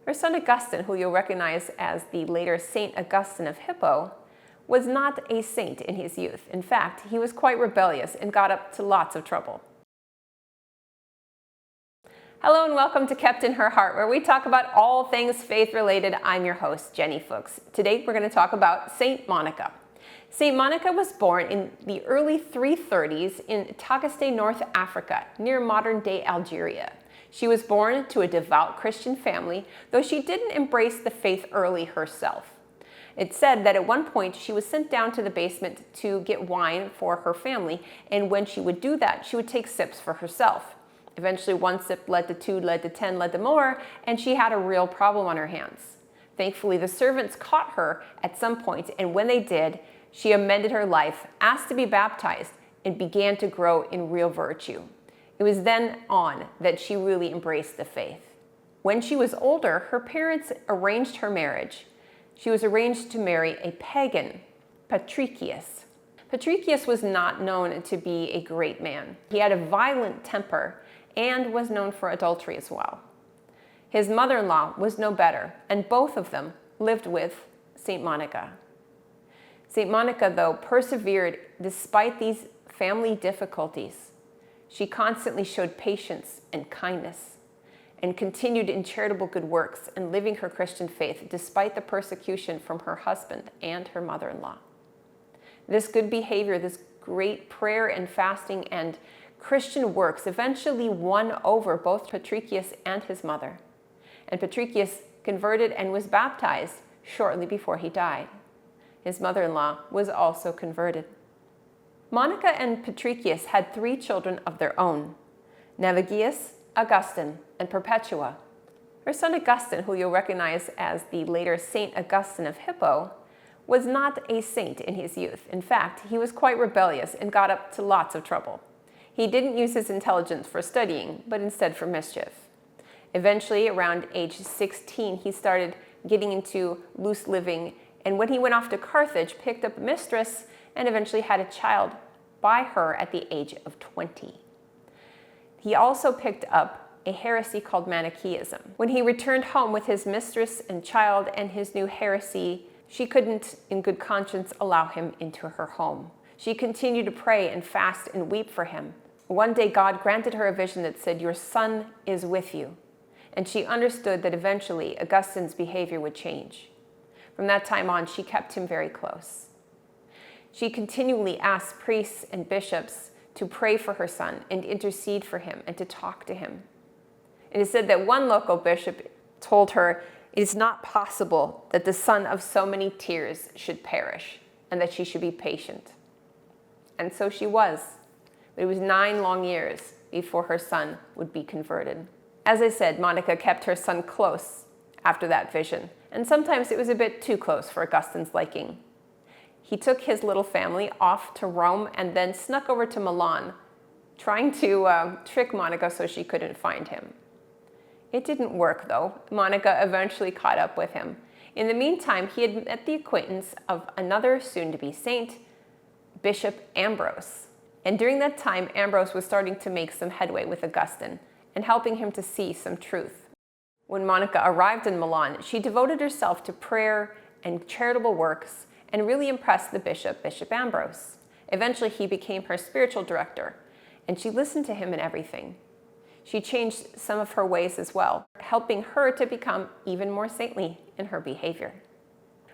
Her son Augustine, who you'll recognize as the later Saint Augustine of Hippo, was not a saint in his youth. In fact, he was quite rebellious and got up to lots of trouble. Hello and welcome to Kept in Her Heart, where we talk about all things faith-related. I'm your host, Jenny Fuchs. Today we're going to talk about Saint Monica. Saint Monica was born in the early 330s in Tagaste, North Africa, near modern-day Algeria. She was born to a devout Christian family, though she didn't embrace the faith early herself. It's said that at one point she was sent down to the basement to get wine for her family, and when she would do that, she would take sips for herself. Eventually, one sip led to two, led to 10, led to more, and she had a real problem on her hands. Thankfully, the servants caught her at some point, and when they did, she amended her life, asked to be baptized, and began to grow in real virtue. It was then on that she really embraced the faith. When she was older, her parents arranged her marriage. She was arranged to marry a pagan, Patricius. Patricius was not known to be a great man. He had a violent temper and was known for adultery as well. His mother-in-law was no better, and both of them lived with Saint Monica. Saint Monica, though, persevered despite these family difficulties. She constantly showed patience and kindness and continued in charitable good works and living her Christian faith despite the persecution from her husband and her mother-in-law. This good behavior, this great prayer and fasting and Christian works eventually won over both Patricius and his mother. And Patricius converted and was baptized shortly before he died. His mother-in-law was also converted. Monica and Patricius had 3 children of their own: Navigius, Augustine, and Perpetua. Her son Augustine, who you'll recognize as the later Saint Augustine of Hippo, was not a saint in his youth. In fact, he was quite rebellious and got up to lots of trouble. He didn't use his intelligence for studying, but instead for mischief. Eventually, around age 16, he started getting into loose living, and when he went off to Carthage, picked up a mistress and eventually had a child by her at the age of 20. He also picked up a heresy called Manichaeism. When he returned home with his mistress and child and his new heresy, she couldn't, in good conscience, allow him into her home. She continued to pray and fast and weep for him. One day, God granted her a vision that said, "Your son is with you." And she understood that eventually Augustine's behavior would change. From that time on, she kept him very close. She continually asked priests and bishops to pray for her son and intercede for him and to talk to him. It is said that one local bishop told her it is not possible that the son of so many tears should perish and that she should be patient. And so she was. But it was 9 long years before her son would be converted. As I said, Monica kept her son close after that vision, and sometimes it was a bit too close for Augustine's liking. He took his little family off to Rome and then snuck over to Milan, trying to trick Monica so she couldn't find him. It didn't work, though. Monica eventually caught up with him. In the meantime, he had met the acquaintance of another soon-to-be saint, Bishop Ambrose. And during that time, Ambrose was starting to make some headway with Augustine and helping him to see some truth. When Monica arrived in Milan, she devoted herself to prayer and charitable works and really impressed the bishop, Bishop Ambrose. Eventually, he became her spiritual director, and she listened to him in everything. She changed some of her ways as well, helping her to become even more saintly in her behavior.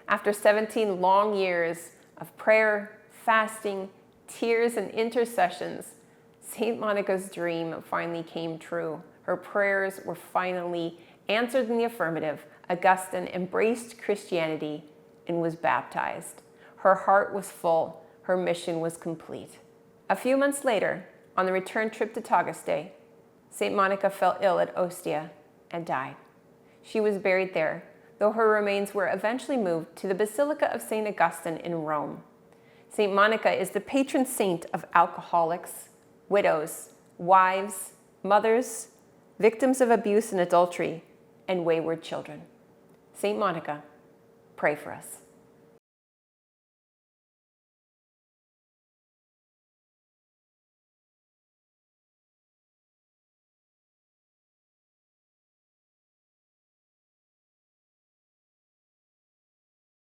After 17 long years of prayer, fasting, tears, and intercessions, Saint Monica's dream finally came true. Her prayers were finally answered in the affirmative. Augustine embraced Christianity and was baptized. Her heart was full. Her mission was complete. A few months later, on the return trip to Tagaste, Saint Monica fell ill at Ostia and died. She was buried there, though her remains were eventually moved to the Basilica of St. Augustine in Rome. Saint Monica is the patron saint of alcoholics, widows, wives, mothers, victims of abuse and adultery, and wayward children. Saint Monica, pray for us.